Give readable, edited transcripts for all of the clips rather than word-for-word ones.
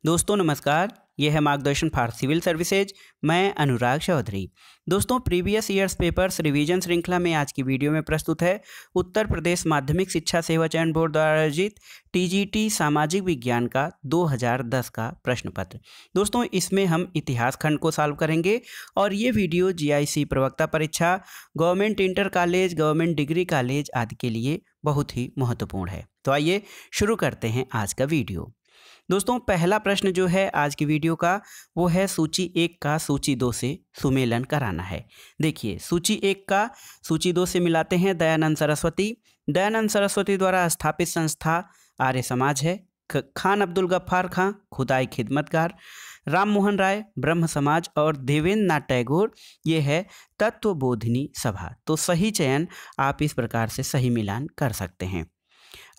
दोस्तों नमस्कार। यह है मार्गदर्शन फॉर सिविल सर्विसेज। मैं अनुराग चौधरी। दोस्तों प्रीवियस ईयर्स पेपर्स रिवीजन श्रृंखला में आज की वीडियो में प्रस्तुत है उत्तर प्रदेश माध्यमिक शिक्षा सेवा चयन बोर्ड द्वारा आयोजित टीजीटी सामाजिक विज्ञान का 2010 का प्रश्न पत्र। दोस्तों इसमें हम इतिहास खंड को सॉल्व करेंगे और ये वीडियो जीआईसी प्रवक्ता परीक्षा, government inter college, government degree college आदि के लिए बहुत ही महत्वपूर्ण है। तो आइए शुरू करते हैं आज का वीडियो। दोस्तों पहला प्रश्न जो है आज की वीडियो का वो है सूची 1 का सूची 2 से सुमेलन कराना है। देखिए सूची 1 का सूची 2 से मिलाते हैं। दयानंद सरस्वती द्वारा स्थापित संस्था आर्य समाज है। खान अब्दुल गफ्फार खां खुदाई खिदमतगार, राम मोहन राय ब्रह्म समाज और देवेंद्र नाथ टैगोर ये है तत्वबोधिनी सभा। तो सही चयन आप इस प्रकार से सही मिलान कर सकते हैं।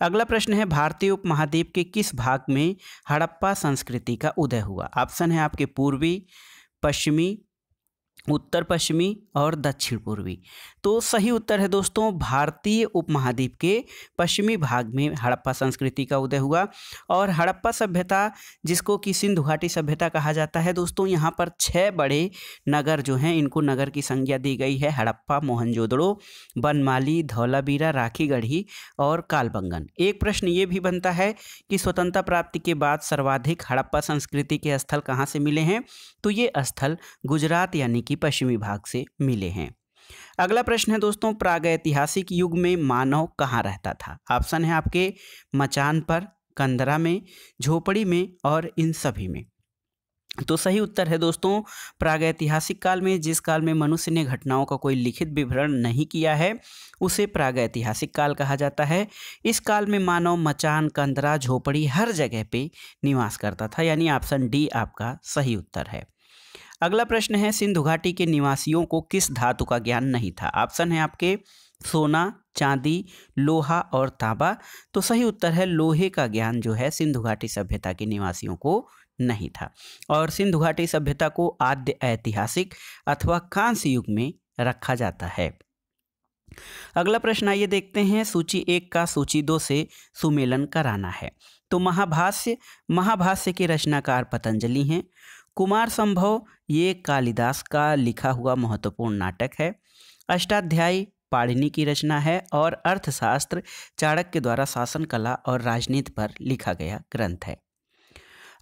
अगला प्रश्न है भारतीय उपमहाद्वीप के किस भाग में हड़प्पा संस्कृति का उदय हुआ। ऑप्शन है आपके पूर्वी, पश्चिमी, उत्तर पश्चिमी और दक्षिण पूर्वी। तो सही उत्तर है दोस्तों भारतीय उपमहाद्वीप के पश्चिमी भाग में हड़प्पा संस्कृति का उदय हुआ। और हड़प्पा सभ्यता जिसको कि सिंधु घाटी सभ्यता कहा जाता है दोस्तों, यहाँ पर 6 बड़े नगर जो हैं इनको नगर की संज्ञा दी गई है। हड़प्पा, मोहनजोदड़ो, बनमाली, धौलावीरा, राखीगढ़ी और कालबंगन। एक प्रश्न ये भी बनता है कि स्वतंत्रता प्राप्ति के बाद सर्वाधिक हड़प्पा संस्कृति के स्थल कहाँ से मिले हैं। तो ये स्थल गुजरात यानी कि पश्चिमी भाग से मिले हैं। अगला प्रश्न है दोस्तों प्रागैतिहासिक युग में मानव कहाँ रहता था। ऑप्शन है आपके मचान पर, कंदरा में, झोपड़ी में और इन सभी में। तो सही उत्तर है दोस्तों प्रागैतिहासिक काल में। जिस काल में मनुष्य ने घटनाओं का कोई लिखित विवरण नहीं किया है उसे प्रागैतिहासिक काल कहा जाता है। इस काल में मानव मचान, कंदरा, झोपड़ी हर जगह पे निवास करता था, यानी ऑप्शन डी आपका सही उत्तर है। अगला प्रश्न है सिंधु घाटी के निवासियों को किस धातु का ज्ञान नहीं था। ऑप्शन है आपके सोना, चांदी, लोहा और तांबा। तो सही उत्तर है लोहे का ज्ञान जो है सिंधु घाटी सभ्यता के निवासियों को नहीं था। और सिंधु घाटी सभ्यता को आद्य ऐतिहासिक अथवा कांस्य युग में रखा जाता है। अगला प्रश्न आइए देखते हैं सूची 1 का सूची 2 से सुमेलन कराना है। तो महाभाष्य के रचनाकार पतंजलि हैं। कुमार संभव ये कालिदास का लिखा हुआ महत्वपूर्ण नाटक है। अष्टाध्यायी पाणिनि की रचना है और अर्थशास्त्र चाणक्य द्वारा शासन कला और राजनीति पर लिखा गया ग्रंथ है।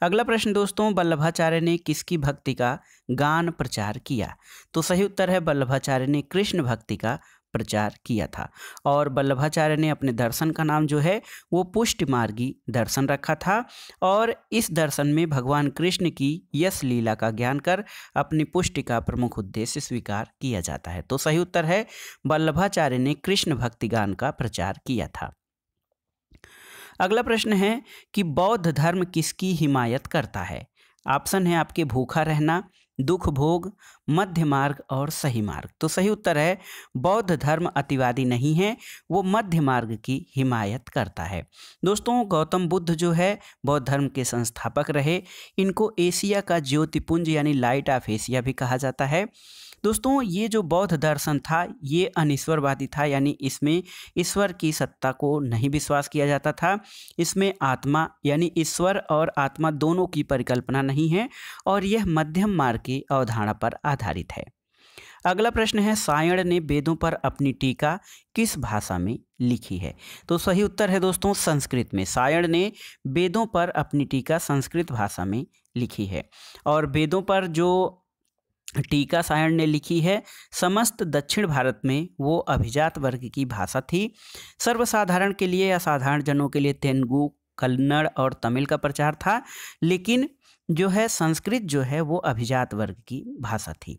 अगला प्रश्न दोस्तों वल्लभाचार्य ने किसकी भक्ति का गान प्रचार किया। तो सही उत्तर है वल्लभाचार्य ने कृष्ण भक्ति का प्रचार किया था। और वल्लभाचार्य ने अपने दर्शन का नाम जो है वो पुष्टि मार्गी दर्शन रखा था। और इस दर्शन में भगवान कृष्ण की यश लीला का ज्ञान कर अपनी पुष्टि का प्रमुख उद्देश्य स्वीकार किया जाता है। तो सही उत्तर है वल्लभाचार्य ने कृष्ण भक्ति गान का प्रचार किया था। अगला प्रश्न है कि बौद्ध धर्म किसकी हिमायत करता है। ऑप्शन है आपके भूखा रहना, दुख भोग, मध्य मार्ग और सही मार्ग। तो सही उत्तर है बौद्ध धर्म अतिवादी नहीं है, वो मध्य मार्ग की हिमायत करता है। दोस्तों गौतम बुद्ध जो है बौद्ध धर्म के संस्थापक रहे। इनको एशिया का ज्योतिपुंज यानी लाइट ऑफ एशिया भी कहा जाता है। दोस्तों ये जो बौद्ध दर्शन था ये अनिश्वरवादी था, यानी इसमें ईश्वर की सत्ता को नहीं विश्वास किया जाता था। इसमें आत्मा यानी ईश्वर और आत्मा दोनों की परिकल्पना नहीं है और यह मध्यम मार्ग की अवधारणा पर आधारित है। अगला प्रश्न है सायण ने वेदों पर अपनी टीका किस भाषा में लिखी है। तो सही उत्तर है दोस्तों संस्कृत में। सायण ने वेदों पर अपनी टीका संस्कृत भाषा में लिखी है। और वेदों पर जो टीका सायण ने लिखी है समस्त दक्षिण भारत में वो अभिजात वर्ग की भाषा थी। सर्वसाधारण के लिए या साधारण जनों के लिए तेलुगु, कन्नड़ और तमिल का प्रचार था, लेकिन जो है संस्कृत जो है वो अभिजात वर्ग की भाषा थी।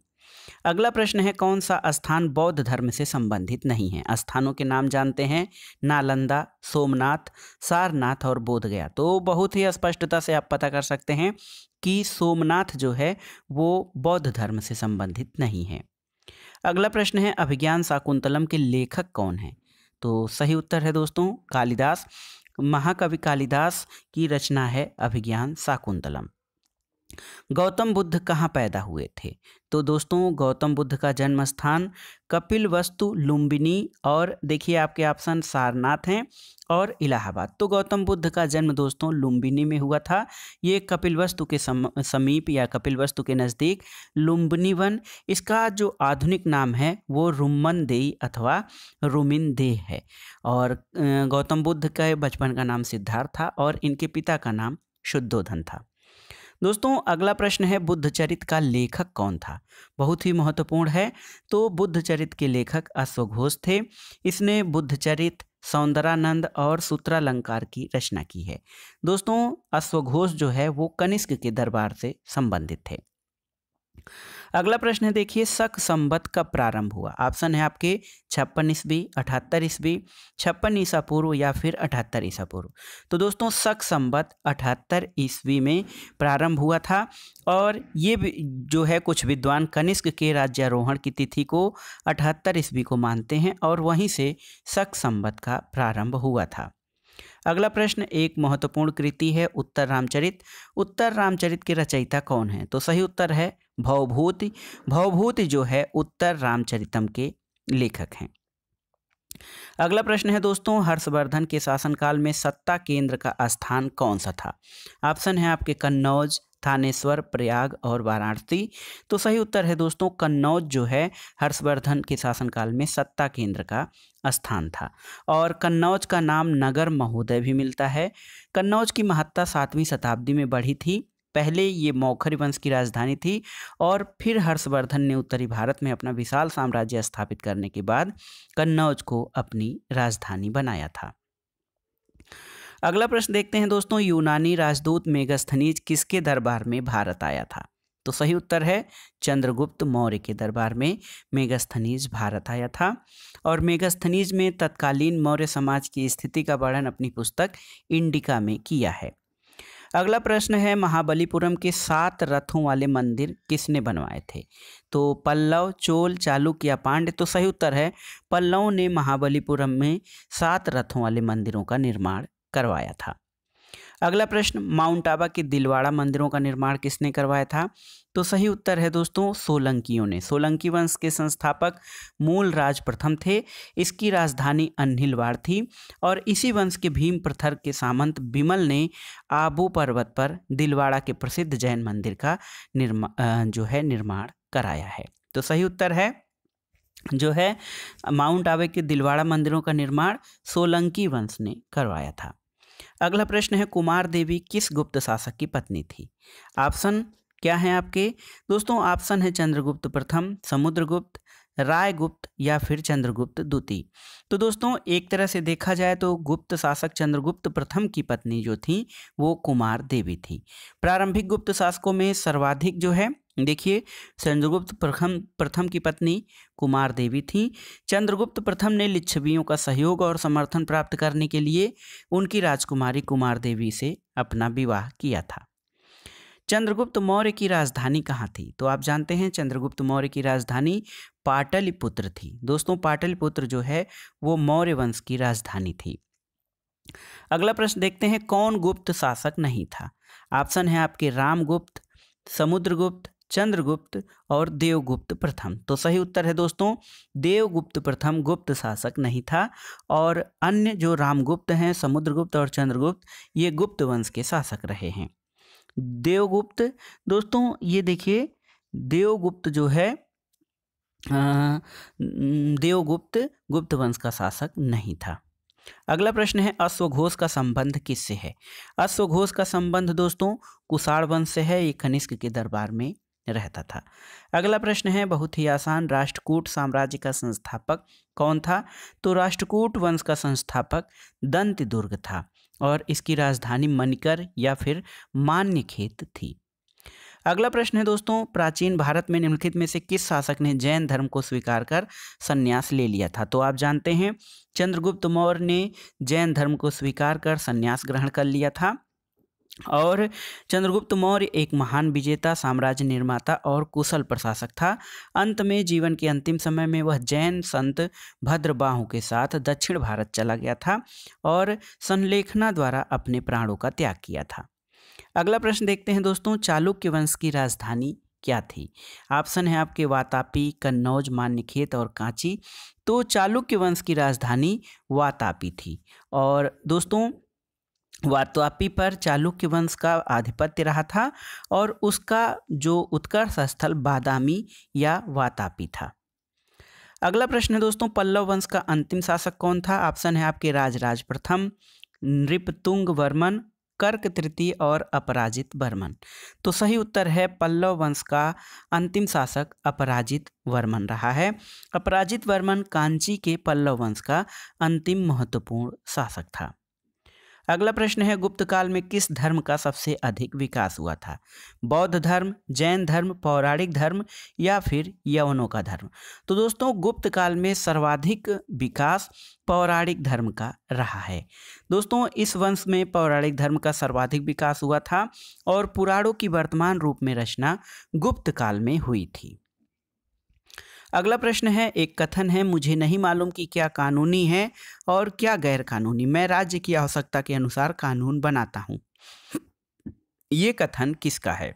अगला प्रश्न है कौन सा स्थान बौद्ध धर्म से संबंधित नहीं है। स्थानों के नाम जानते हैं नालंदा, सोमनाथ, सारनाथ और बोधगया। तो बहुत ही स्पष्टता से आप पता कर सकते हैं कि सोमनाथ जो है वो बौद्ध धर्म से संबंधित नहीं है। अगला प्रश्न है अभिज्ञान शाकुंतलम के लेखक कौन है। तो सही उत्तर है दोस्तों कालिदास। महाकवि कालिदास की रचना है अभिज्ञान शाकुंतलम। गौतम बुद्ध कहाँ पैदा हुए थे? तो दोस्तों गौतम बुद्ध का जन्म स्थान कपिलवस्तु लुम्बिनी और देखिए आपके ऑप्शन सारनाथ हैं और इलाहाबाद। तो गौतम बुद्ध का जन्म दोस्तों लुम्बिनी में हुआ था। ये कपिलवस्तु के समीप या कपिलवस्तु के नज़दीक लुम्बिनी वन। इसका जो आधुनिक नाम है वो रुम्मन देई अथवा रुमिन दे है। और गौतम बुद्ध का बचपन का नाम सिद्धार्थ था और इनके पिता का नाम शुद्धोधन था। दोस्तों अगला प्रश्न है बुद्धचरित का लेखक कौन था? बहुत ही महत्वपूर्ण है। तो बुद्धचरित के लेखक अश्वघोष थे। इसने बुद्धचरित, सौंदरानंद और सूत्रालंकार की रचना की है। दोस्तों अश्वघोष जो है वो कनिष्क के दरबार से संबंधित थे। अगला प्रश्न है देखिए शक संवत कब प्रारंभ हुआ? ऑप्शन है आपके 56 ईस्वी, 78 ईस्वी, 56 ईसा पूर्व या फिर 78 ईसा पूर्व। तो दोस्तों शक संवत 78 ईस्वी में प्रारंभ हुआ था और ये जो है कुछ विद्वान कनिष्क के राज्यारोहण की तिथि को 78 ईस्वी को मानते हैं और वहीं से शक संवत का प्रारंभ हुआ था। अगला प्रश्न एक महत्वपूर्ण कृति है उत्तर रामचरित। उत्तर रामचरित के रचयिता कौन है? तो सही उत्तर है भवभूति। भवभूति जो है उत्तर रामचरितम के लेखक हैं। अगला प्रश्न है दोस्तों हर्षवर्धन के शासनकाल में सत्ता केंद्र का स्थान कौन सा था? ऑप्शन है आपके कन्नौज, थानेश्वर, प्रयाग और वाराणसी। तो सही उत्तर है दोस्तों कन्नौज जो है हर्षवर्धन के शासनकाल में सत्ता केंद्र का स्थान था। और कन्नौज का नाम नगर महोदय भी मिलता है। कन्नौज की महत्ता 7वीं शताब्दी में बढ़ी थी। पहले ये मौखरी वंश की राजधानी थी और फिर हर्षवर्धन ने उत्तरी भारत में अपना विशाल साम्राज्य स्थापित करने के बाद कन्नौज को अपनी राजधानी बनाया था। अगला प्रश्न देखते हैं दोस्तों यूनानी राजदूत मेगास्थनीज किसके दरबार में भारत आया था? तो सही उत्तर है चंद्रगुप्त मौर्य के दरबार में मेगास्थनीज भारत आया था। और मेगास्थनीज में तत्कालीन मौर्य समाज की स्थिति का वर्णन अपनी पुस्तक इंडिका में किया है। अगला प्रश्न है महाबलीपुरम के 7 रथों वाले मंदिर किसने बनवाए थे? तो पल्लव, चोल, चालुक्य या पांड्य। तो सही उत्तर है पल्लवों ने महाबलीपुरम में 7 रथों वाले मंदिरों का निर्माण करवाया था। अगला प्रश्न माउंट आबा के दिलवाड़ा मंदिरों का निर्माण किसने करवाया था? तो सही उत्तर है दोस्तों सोलंकियों ने। सोलंकी वंश के संस्थापक मूलराज प्रथम थे। इसकी राजधानी अन्हिलवाड़ थी और इसी वंश के भीम प्रथर के सामंत बिमल ने आबू पर्वत पर दिलवाड़ा के प्रसिद्ध जैन मंदिर का निर्माण कराया है। तो सही उत्तर है जो है माउंट आबा के दिलवाड़ा मंदिरों का निर्माण सोलंकी वंश ने करवाया था। अगला प्रश्न है कुमार देवी किस गुप्त शासक की पत्नी थी? ऑप्शन क्या है आपके? दोस्तों ऑप्शन है चंद्रगुप्त प्रथम, समुद्रगुप्त, रायगुप्त या फिर चंद्रगुप्त द्वितीय। तो दोस्तों एक तरह से देखा जाए तो गुप्त शासक चंद्रगुप्त प्रथम की पत्नी जो थी वो कुमार देवी थी। प्रारंभिक गुप्त शासकों में सर्वाधिक जो है देखिए चंद्रगुप्त प्रथम की पत्नी कुमार देवी थी। चंद्रगुप्त प्रथम ने लिच्छवियों का सहयोग और समर्थन प्राप्त करने के लिए उनकी राजकुमारी कुमार देवी से अपना विवाह किया था। चंद्रगुप्त मौर्य की राजधानी कहाँ थी? तो आप जानते हैं चंद्रगुप्त मौर्य की राजधानी पाटलिपुत्र थी। दोस्तों पाटलिपुत्र जो है वो मौर्य वंश की राजधानी थी। अगला प्रश्न देखते हैं कौन गुप्त शासक नहीं था? ऑप्शन है आपके रामगुप्त, समुद्रगुप्त, चंद्रगुप्त और देवगुप्त प्रथम। तो सही उत्तर है दोस्तों देवगुप्त प्रथम गुप्त शासक नहीं था और अन्य जो रामगुप्त हैं, समुद्रगुप्त और चंद्रगुप्त ये गुप्त वंश के शासक रहे हैं। देवगुप्त दोस्तों ये देखिए देवगुप्त जो है देवगुप्त गुप्त वंश का शासक नहीं था। अगला प्रश्न है अश्वघोष का संबंध किससे है? अश्वघोष का संबंध दोस्तों कुषाण वंश से है। ये कनिष्क के दरबार में रहता था। अगला प्रश्न है बहुत ही आसान राष्ट्रकूट साम्राज्य का संस्थापक कौन था? तो राष्ट्रकूट वंश का संस्थापक दंतदुर्ग था और इसकी राजधानी मणिकर या फिर मान्यखेत थी। अगला प्रश्न है दोस्तों प्राचीन भारत में निम्नलिखित में से किस शासक ने जैन धर्म को स्वीकार कर संन्यास ले लिया था? तो आप जानते हैं चंद्रगुप्त मौर्य ने जैन धर्म को स्वीकार कर संन्यास ग्रहण कर लिया था। और चंद्रगुप्त मौर्य एक महान विजेता, साम्राज्य निर्माता और कुशल प्रशासक था। अंत में जीवन के अंतिम समय में वह जैन संत भद्रबाहु के साथ दक्षिण भारत चला गया था और संलेखना द्वारा अपने प्राणों का त्याग किया था। अगला प्रश्न देखते हैं दोस्तों, चालुक्य वंश की राजधानी क्या थी? ऑप्शन है आपके वातापी, कन्नौज, मान्यखेत और कांची। तो चालुक्य वंश की राजधानी वातापी थी। और दोस्तों वातापी पर चालुक्य वंश का आधिपत्य रहा था और उसका जो उत्कर्ष स्थल बादामी या वातापी था। अगला प्रश्न है दोस्तों, पल्लव वंश का अंतिम शासक कौन था? ऑप्शन है आपके राजराज प्रथम, नृपतुंग वर्मन, कर्क तृतीय और अपराजित वर्मन। तो सही उत्तर है पल्लव वंश का अंतिम शासक अपराजित वर्मन रहा है। अपराजित वर्मन कांची के पल्लव वंश का अंतिम महत्वपूर्ण शासक था। अगला प्रश्न है, गुप्त काल में किस धर्म का सबसे अधिक विकास हुआ था? बौद्ध धर्म, जैन धर्म, पौराणिक धर्म या फिर यवनों का धर्म? तो दोस्तों गुप्त काल में सर्वाधिक विकास पौराणिक धर्म का रहा है। दोस्तों इस वंश में पौराणिक धर्म का सर्वाधिक विकास हुआ था और पुराणों की वर्तमान रूप में रचना गुप्त काल में हुई थी। अगला प्रश्न है, एक कथन है, मुझे नहीं मालूम कि क्या कानूनी है और क्या गैर कानूनी, मैं राज्य की आवश्यकता के अनुसार कानून बनाता हूँ। ये कथन किसका है?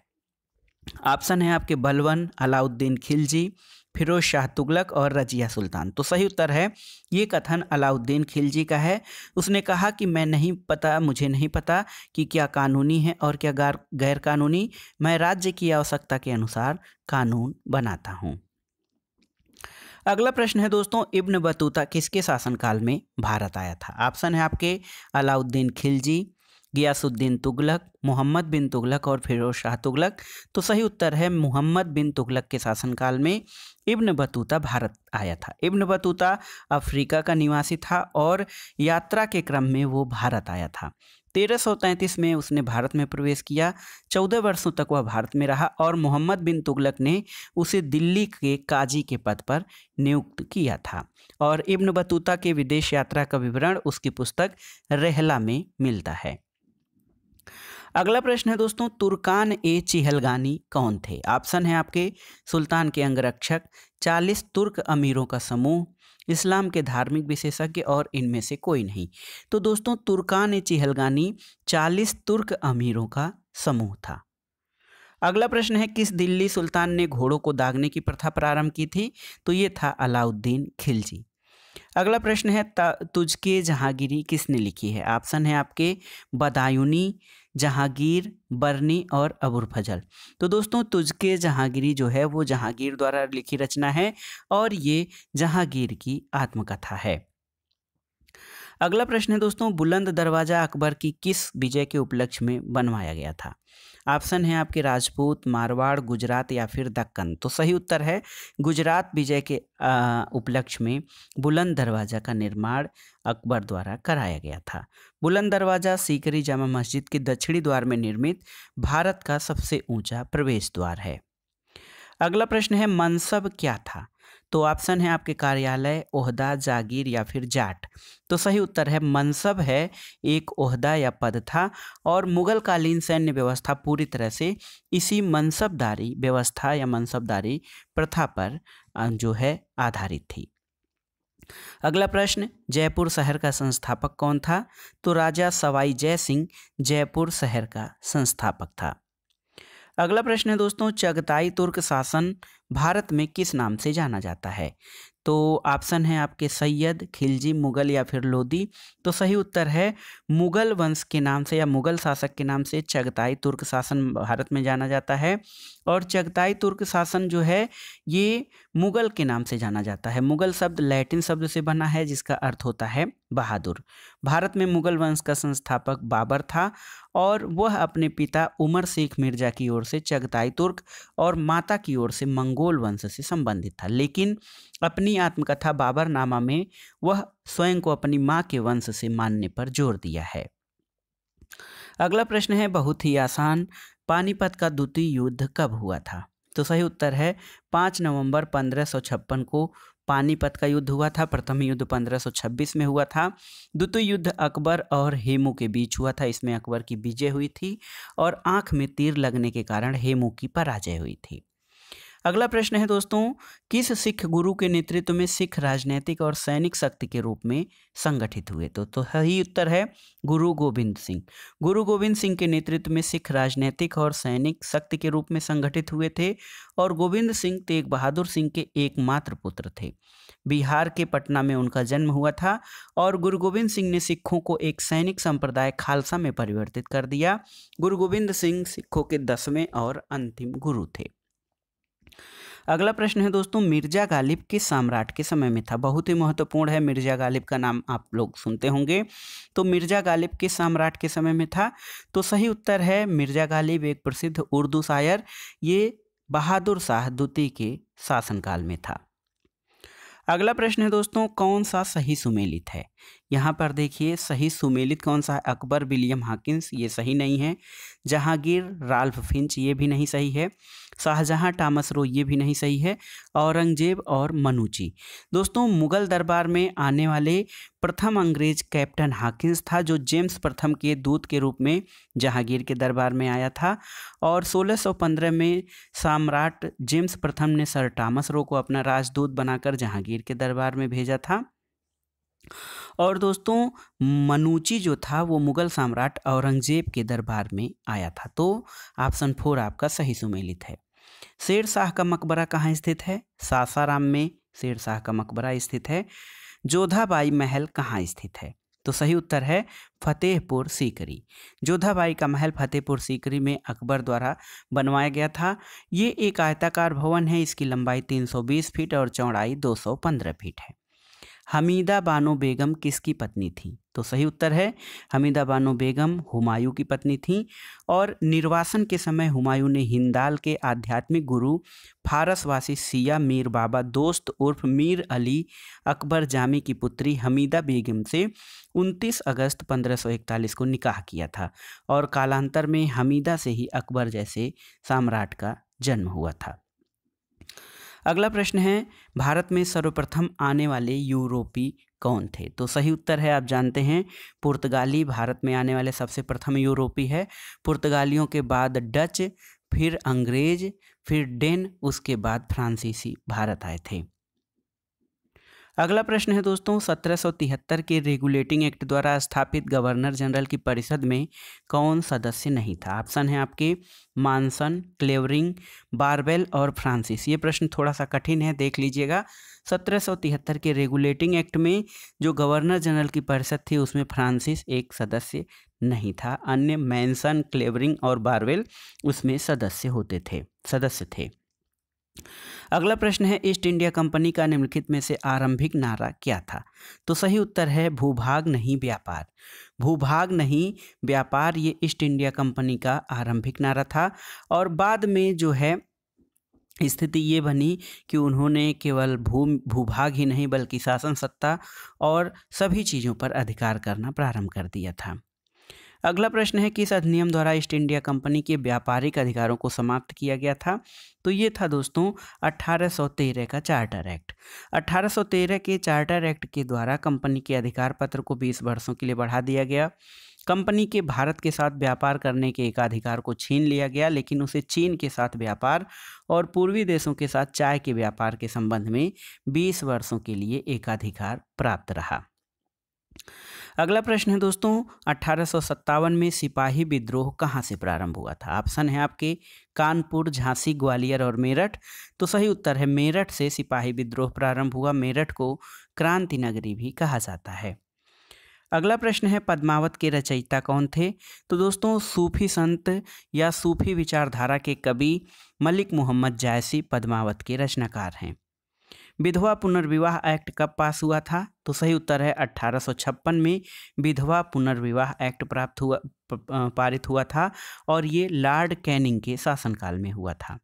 ऑप्शन है आपके बलबन, अलाउद्दीन खिलजी, फिरोज शाह तुगलक और रजिया सुल्तान। तो सही उत्तर है ये कथन अलाउद्दीन खिलजी का है। उसने कहा कि मुझे नहीं पता कि क्या कानूनी है और क्या गैर कानूनी, मैं राज्य की आवश्यकता के अनुसार कानून बनाता हूँ। अगला प्रश्न है दोस्तों, इब्न बतूता किसके शासनकाल में भारत आया था? ऑप्शन है आपके अलाउद्दीन खिलजी, गियासुद्दीन तुगलक, मोहम्मद बिन तुगलक और फिरोज शाह तुगलक। तो सही उत्तर है मोहम्मद बिन तुगलक के शासनकाल में इब्न बतूता भारत आया था। इब्न बतूता अफ्रीका का निवासी था और यात्रा के क्रम में वो भारत आया था। 1333 में उसने भारत में प्रवेश किया। 14 वर्षों तक वह भारत में रहा और मोहम्मद बिन तुगलक ने उसे दिल्ली के काजी के पद पर नियुक्त किया था। और इब्न बतूता के विदेश यात्रा का विवरण उसकी पुस्तक रहला में मिलता है। अगला प्रश्न है दोस्तों, तुर्कान ए चिहलगानी कौन थे? ऑप्शन है आपके सुल्तान के अंगरक्षक, 40 तुर्क अमीरों का समूह, इस्लाम के धार्मिक विशेषज्ञ और इनमें से कोई नहीं। तो दोस्तों तुर्कान ए चिहलगानी 40 तुर्क अमीरों का समूह था। अगला प्रश्न है, किस दिल्ली सुल्तान ने घोड़ों को दागने की प्रथा प्रारंभ की थी? तो ये था अलाउद्दीन खिलजी। अगला प्रश्न है, तुझके जहांगीरी किसने लिखी है? ऑप्शन है आपके बदायूनी, जहांगीर, बरनी और अबुल फजल। तो दोस्तों तुझके जहांगीरी जो है वो जहांगीर द्वारा लिखी रचना है और ये जहांगीर की आत्मकथा है। अगला प्रश्न है दोस्तों, बुलंद दरवाजा अकबर की किस विजय के उपलक्ष्य में बनवाया गया था? ऑप्शन है आपके राजपूत, मारवाड़, गुजरात या फिर दक्कन। तो सही उत्तर है गुजरात विजय के उपलक्ष्य में बुलंद दरवाजा का निर्माण अकबर द्वारा कराया गया था। बुलंद दरवाजा सीकरी जामा मस्जिद के दक्षिणी द्वार में निर्मित भारत का सबसे ऊंचा प्रवेश द्वार है। अगला प्रश्न है, मनसब क्या था? तो ऑप्शन है आपके कार्यालय, ओहदा, जागीर या फिर जाट। तो सही उत्तर है मनसब है एक ओहदा या पद था और मुगल कालीन सैन्य व्यवस्था पूरी तरह से इसी मनसबदारी व्यवस्था या मनसबदारी प्रथा पर जो है आधारित थी। अगला प्रश्न, जयपुर शहर का संस्थापक कौन था? तो राजा सवाई जय सिंह जयपुर शहर का संस्थापक था। अगला प्रश्न है दोस्तों, चगताई तुर्क शासन भारत में किस नाम से जाना जाता है? तो ऑप्शन है आपके सैयद, खिलजी, मुगल या फिर लोदी। तो सही उत्तर है मुगल वंश के नाम से या मुगल शासक के नाम से चगताई तुर्क शासन भारत में जाना जाता है। और चगताई तुर्क शासन जो है ये मुगल के नाम से जाना जाता है। मुगल शब्द लैटिन शब्द से बना है जिसका अर्थ होता है बहादुर। भारत में मुगल वंश का संस्थापक बाबर था और वह अपने पिता उमर शेख मिर्जा की ओर से चगताई तुर्क और माता की ओर से मंगोल वंश से संबंधित था, लेकिन अपनी आत्मकथा बाबरनामा में वह स्वयं को अपनी मां के वंश से मानने पर जोर दिया है। अगला प्रश्न है बहुत ही आसान, पानीपत का द्वितीय युद्ध कब हुआ था? तो सही उत्तर है 5 नवंबर 1556 को पानीपत का युद्ध हुआ था। प्रथम युद्ध 1526 में हुआ था। द्वितीय युद्ध अकबर और हेमू के बीच हुआ था। इसमें अकबर की विजय हुई थी और आंख में तीर लगने के कारण हेमू की पराजय हुई थी। अगला प्रश्न है दोस्तों, किस सिख गुरु के नेतृत्व में सिख राजनीतिक और सैनिक शक्ति के रूप में संगठित हुए? तो सही उत्तर है गुरु गोविंद सिंह। गुरु गोविंद सिंह के नेतृत्व में सिख राजनीतिक और सैनिक शक्ति के रूप में संगठित हुए थे और गोविंद सिंह तेग बहादुर सिंह के एकमात्र पुत्र थे। बिहार के पटना में उनका जन्म हुआ था और गुरु गोविंद सिंह ने सिखों को एक सैनिक संप्रदाय खालसा में परिवर्तित कर दिया। गुरु गोविंद सिंह सिखों के 10वें और अंतिम गुरु थे। अगला प्रश्न है दोस्तों, मिर्जा गालिब किस सम्राट के समय में था? बहुत ही महत्वपूर्ण है, मिर्जा गालिब का नाम आप लोग सुनते होंगे। तो मिर्जा गालिब किस सम्राट के समय में था? तो सही उत्तर है मिर्जा गालिब एक प्रसिद्ध उर्दू शायर, ये बहादुर शाह द्वितीय के शासनकाल में था। अगला प्रश्न है दोस्तों, कौन सा सही सुमेलित है? यहाँ पर देखिए सही सुमेलित कौन सा है? अकबर विलियम हॉकिंस, ये सही नहीं है। जहांगीर राल्फ फिंच, ये भी नहीं सही है। शाहजहां टॉमस रो, ये भी नहीं सही है। औरंगजेब और मनुची। दोस्तों मुगल दरबार में आने वाले प्रथम अंग्रेज कैप्टन हॉकिंस था, जो जेम्स प्रथम के दूत के रूप में जहांगीर के दरबार में आया था और 1615 में सम्राट जेम्स प्रथम ने सर टॉमस रो को अपना राजदूत बनाकर जहांगीर के दरबार में भेजा था। और दोस्तों मनुची जो था वो मुगल सम्राट औरंगजेब के दरबार में आया था। तो ऑप्शन 4 आपका सही सुमेलित है। शेर शाह का मकबरा कहाँ स्थित है? सासाराम में शेर शाह का मकबरा स्थित है। जोधाबाई महल कहाँ स्थित है? तो सही उत्तर है फतेहपुर सीकरी। जोधाबाई का महल फतेहपुर सीकरी में अकबर द्वारा बनवाया गया था। ये एक आयताकार भवन है, इसकी लंबाई 320 फीट और चौड़ाई 215 फीट है। हमीदा बानो बेगम किसकी पत्नी थी? तो सही उत्तर है हमीदा बानो बेगम हुमायूं की पत्नी थी और निर्वासन के समय हुमायूं ने हिंदाल के आध्यात्मिक गुरु फारसवासी सिया मीर बाबा दोस्त उर्फ मीर अली अकबर जामी की पुत्री हमीदा बेगम से 29 अगस्त 1541 को निकाह किया था और कालांतर में हमीदा से ही अकबर जैसे सम्राट का जन्म हुआ था। अगला प्रश्न है, भारत में सर्वप्रथम आने वाले यूरोपी कौन थे? तो सही उत्तर है आप जानते हैं पुर्तगाली भारत में आने वाले सबसे प्रथम यूरोपी है। पुर्तगालियों के बाद डच, फिर अंग्रेज, फिर डेन, उसके बाद फ्रांसीसी भारत आए थे। अगला प्रश्न है दोस्तों, 1773 के रेगुलेटिंग एक्ट द्वारा स्थापित गवर्नर जनरल की परिषद में कौन सदस्य नहीं था? ऑप्शन है आपके मानसन, क्लेवरिंग, बारबेल और फ्रांसिस। ये प्रश्न थोड़ा सा कठिन है, देख लीजिएगा। 1773 के रेगुलेटिंग एक्ट में जो गवर्नर जनरल की परिषद थी उसमें फ्रांसिस एक सदस्य नहीं था, अन्य मैनसन, क्लेवरिंग और बारबेल उसमें सदस्य थे। अगला प्रश्न है, ईस्ट इंडिया कंपनी का निम्नलिखित में से आरंभिक नारा क्या था? तो सही उत्तर है भूभाग नहीं व्यापार। भूभाग नहीं व्यापार ये ईस्ट इंडिया कंपनी का आरंभिक नारा था और बाद में जो है स्थिति ये बनी कि उन्होंने केवल भूभाग ही नहीं बल्कि शासन सत्ता और सभी चीज़ों पर अधिकार करना प्रारंभ कर दिया था। अगला प्रश्न है, किस अधिनियम द्वारा ईस्ट इंडिया कंपनी के व्यापारिक अधिकारों को समाप्त किया गया था? तो ये था दोस्तों 1813 का चार्टर एक्ट। 1813 के चार्टर एक्ट के द्वारा कंपनी के अधिकार पत्र को 20 वर्षों के लिए बढ़ा दिया गया। कंपनी के भारत के साथ व्यापार करने के एकाधिकार को छीन लिया गया, लेकिन उसे चीन के साथ व्यापार और पूर्वी देशों के साथ चाय के व्यापार के संबंध में 20 वर्षों के लिए एकाधिकार प्राप्त रहा। अगला प्रश्न है दोस्तों, 1857 में सिपाही विद्रोह कहाँ से प्रारंभ हुआ था? ऑप्शन है आपके कानपुर, झांसी, ग्वालियर और मेरठ। तो सही उत्तर है मेरठ से सिपाही विद्रोह प्रारंभ हुआ। मेरठ को क्रांति नगरी भी कहा जाता है। अगला प्रश्न है, पद्मावत के रचयिता कौन थे? तो दोस्तों सूफी संत या सूफी विचारधारा के कवि मलिक मोहम्मद जायसी पद्मावत के रचनाकार हैं। विधवा पुनर्विवाह एक्ट कब पास हुआ था? तो सही उत्तर है 1856 में विधवा पुनर्विवाह एक्ट पारित हुआ था और ये लॉर्ड कैनिंग के शासनकाल में हुआ था।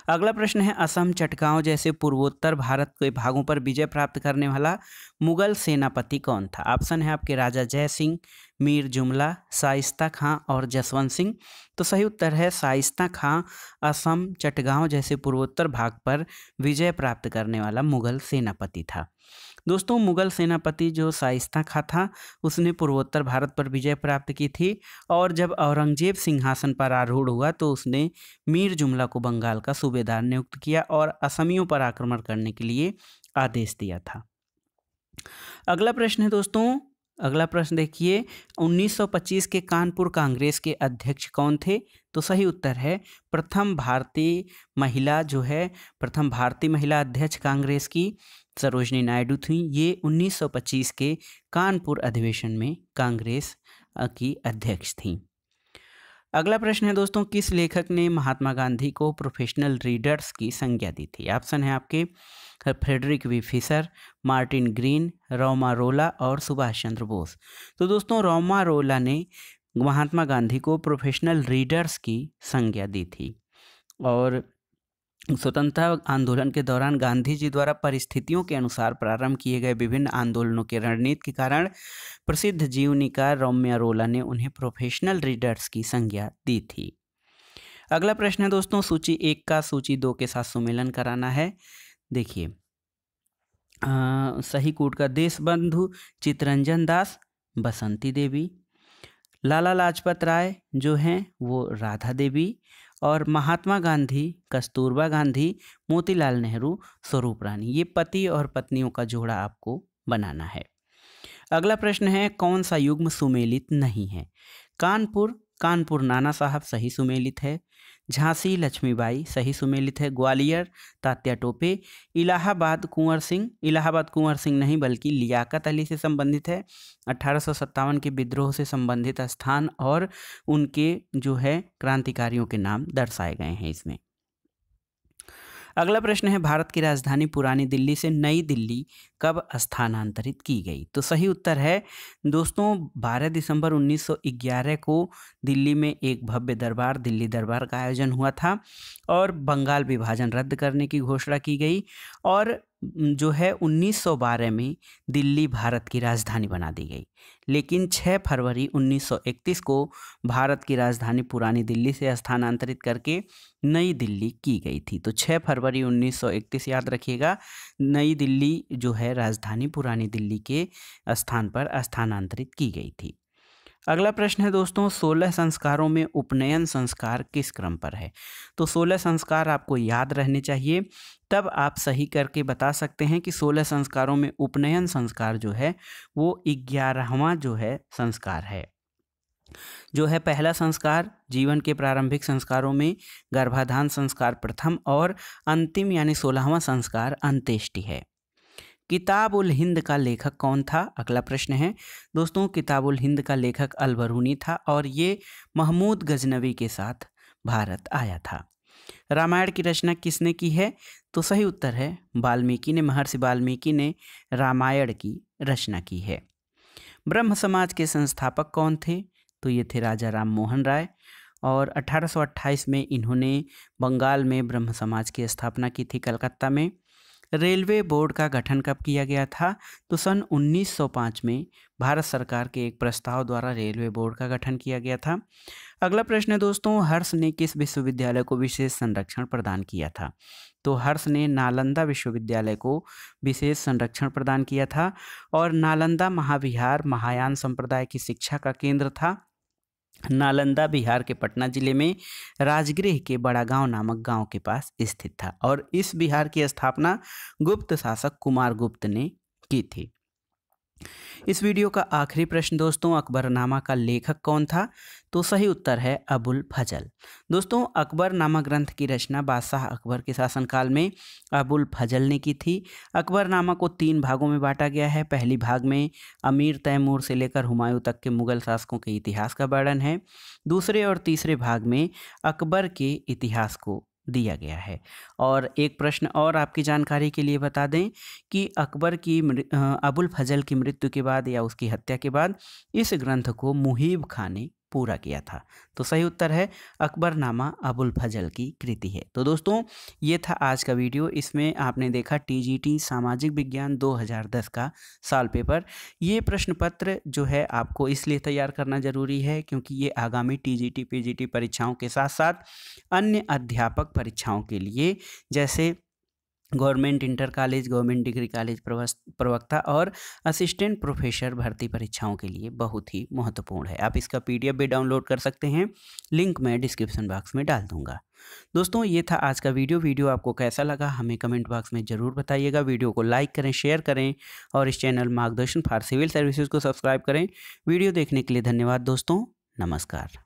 अगला प्रश्न है, असम, चटगांव जैसे पूर्वोत्तर भारत के भागों पर विजय प्राप्त करने वाला मुगल सेनापति कौन था? ऑप्शन है आपके राजा जय सिंह, मीर जुमला, शाइस्ता खां और जसवंत सिंह। तो सही उत्तर है शाइस्ता खां असम, चटगांव जैसे पूर्वोत्तर भाग पर विजय प्राप्त करने वाला मुगल सेनापति था। दोस्तों मुगल सेनापति जो शाइस्ता खां था उसने पूर्वोत्तर भारत पर विजय प्राप्त की थी, और जब औरंगजेब सिंहासन पर आरूढ़ हुआ तो उसने मीर जुमला को बंगाल का सूबेदार नियुक्त किया और असमियों पर आक्रमण करने के लिए आदेश दिया था। अगला प्रश्न है दोस्तों, अगला प्रश्न देखिए, 1925 के कानपुर कांग्रेस के अध्यक्ष कौन थे? तो सही उत्तर है प्रथम भारतीय महिला अध्यक्ष कांग्रेस की सरोजनी नायडू थी। ये 1925 के कानपुर अधिवेशन में कांग्रेस की अध्यक्ष थी। अगला प्रश्न है दोस्तों, किस लेखक ने महात्मा गांधी को प्रोफेशनल रीडर्स की संज्ञा दी थी? ऑप्शन है आपके Frederick V Fisher, Martin Green, Romain रोला और सुभाष चंद्र बोस। तो दोस्तों रोमा रोला ने महात्मा गांधी को प्रोफेशनल रीडर्स की संज्ञा दी थी। और स्वतंत्रता आंदोलन के दौरान गांधी जी द्वारा परिस्थितियों के अनुसार प्रारंभ किए गए विभिन्न आंदोलनों के रणनीति के कारण प्रसिद्ध जीवनीकार रोमा रोला ने उन्हें प्रोफेशनल रीडर्स की संज्ञा दी थी। अगला प्रश्न है दोस्तों, सूची 1 का सूची 2 के साथ सुमेलन कराना है। देखिए, सही कोड का देशबंधु चित्तरंजन दास, बसंती देवी, लाला लाजपत राय जो हैं वो राधा देवी, और महात्मा गांधी कस्तूरबा गांधी, मोतीलाल नेहरू स्वरूप रानी। ये पति और पत्नियों का जोड़ा आपको बनाना है। अगला प्रश्न है, कौन सा युग्म सुमेलित नहीं है? कानपुर नाना साहब सही सुमेलित है, झांसी लक्ष्मीबाई सही सुमेलित है, ग्वालियर तात्या टोपे, इलाहाबाद कुंवर सिंह नहीं बल्कि लियाकत अली से संबंधित है, 1857 के विद्रोह से संबंधित स्थान और उनके जो है क्रांतिकारियों के नाम दर्शाए गए हैं इसमें। अगला प्रश्न है, भारत की राजधानी पुरानी दिल्ली से नई दिल्ली कब स्थानांतरित की गई? तो सही उत्तर है दोस्तों 12 दिसंबर 1911 को दिल्ली में एक भव्य दरबार दिल्ली दरबार का आयोजन हुआ था और बंगाल विभाजन रद्द करने की घोषणा की गई, और जो है 1912 में दिल्ली भारत की राजधानी बना दी गई। लेकिन 6 फरवरी 1931 को भारत की राजधानी पुरानी दिल्ली से स्थानांतरित करके नई दिल्ली की गई थी। तो 6 फरवरी 1931 याद रखिएगा, नई दिल्ली जो है राजधानी पुरानी दिल्ली के स्थान पर स्थानांतरित की गई थी। अगला प्रश्न है दोस्तों, 16 संस्कारों में उपनयन संस्कार किस क्रम पर है? तो 16 संस्कार आपको याद रहने चाहिए, तब आप सही करके बता सकते हैं कि 16 संस्कारों में उपनयन संस्कार जो है वो 11वां जो है संस्कार है। जो है पहला संस्कार जीवन के प्रारंभिक संस्कारों में गर्भाधान संस्कार प्रथम, और अंतिम यानी 16वां संस्कार अंत्येष्टि है। किताब उल हिंद का लेखक कौन था? अगला प्रश्न है दोस्तों, किताब उल हिंद का लेखक अल बरूनी था और ये महमूद गजनवी के साथ भारत आया था। रामायण की रचना किसने की है? तो सही उत्तर है वाल्मीकि ने, महर्षि वाल्मीकि ने रामायण की रचना की है। ब्रह्म समाज के संस्थापक कौन थे? तो ये थे राजा राम मोहन राय, और 1828 में इन्होंने बंगाल में ब्रह्म समाज की स्थापना की थी कलकत्ता में। रेलवे बोर्ड का गठन कब किया गया था? तो सन 1905 में भारत सरकार के एक प्रस्ताव द्वारा रेलवे बोर्ड का गठन किया गया था। अगला प्रश्न है दोस्तों, हर्ष ने किस विश्वविद्यालय को विशेष संरक्षण प्रदान किया था? तो हर्ष ने नालंदा विश्वविद्यालय को विशेष संरक्षण प्रदान किया था, और नालंदा महाविहार महायान संप्रदाय की शिक्षा का केंद्र था। नालंदा बिहार के पटना जिले में राजगृह के बड़ा गांव नामक गांव के पास स्थित था, और इस बिहार की स्थापना गुप्त शासक कुमार गुप्त ने की थी। इस वीडियो का आखिरी प्रश्न दोस्तों, अकबरनामा का लेखक कौन था? तो सही उत्तर है अबुल फजल। दोस्तों अकबरनामा ग्रंथ की रचना बादशाह अकबर के शासनकाल में अबुल फजल ने की थी। अकबरनामा को 3 भागों में बांटा गया है। पहली भाग में अमीर तैमूर से लेकर हुमायूं तक के मुगल शासकों के इतिहास का वर्णन है। दूसरे और तीसरे भाग में अकबर के इतिहास को दिया गया है। और एक प्रश्न और आपकी जानकारी के लिए बता दें कि अकबर की अबुल फजल की मृत्यु के बाद या उसकी हत्या के बाद इस ग्रंथ को मुहिब खां ने पूरा किया था। तो सही उत्तर है अकबरनामा अबुल फजल की कृति है। तो दोस्तों ये था आज का वीडियो। इसमें आपने देखा टीजीटी सामाजिक विज्ञान 2010 का साल पेपर। ये प्रश्न पत्र जो है आपको इसलिए तैयार करना जरूरी है क्योंकि ये आगामी टीजीटी पीजीटी परीक्षाओं के साथ साथ अन्य अध्यापक परीक्षाओं के लिए, जैसे government inter college, government degree college प्रवक्ता और असिस्टेंट प्रोफेसर भर्ती परीक्षाओं के लिए बहुत ही महत्वपूर्ण है। आप इसका PDF भी डाउनलोड कर सकते हैं, लिंक मैं डिस्क्रिप्शन बॉक्स में डाल दूंगा। दोस्तों ये था आज का वीडियो आपको कैसा लगा हमें कमेंट बॉक्स में ज़रूर बताइएगा। वीडियो को लाइक करें, शेयर करें और इस चैनल मार्गदर्शन फॉर सिविल सर्विसेज को सब्सक्राइब करें। वीडियो देखने के लिए धन्यवाद दोस्तों, नमस्कार।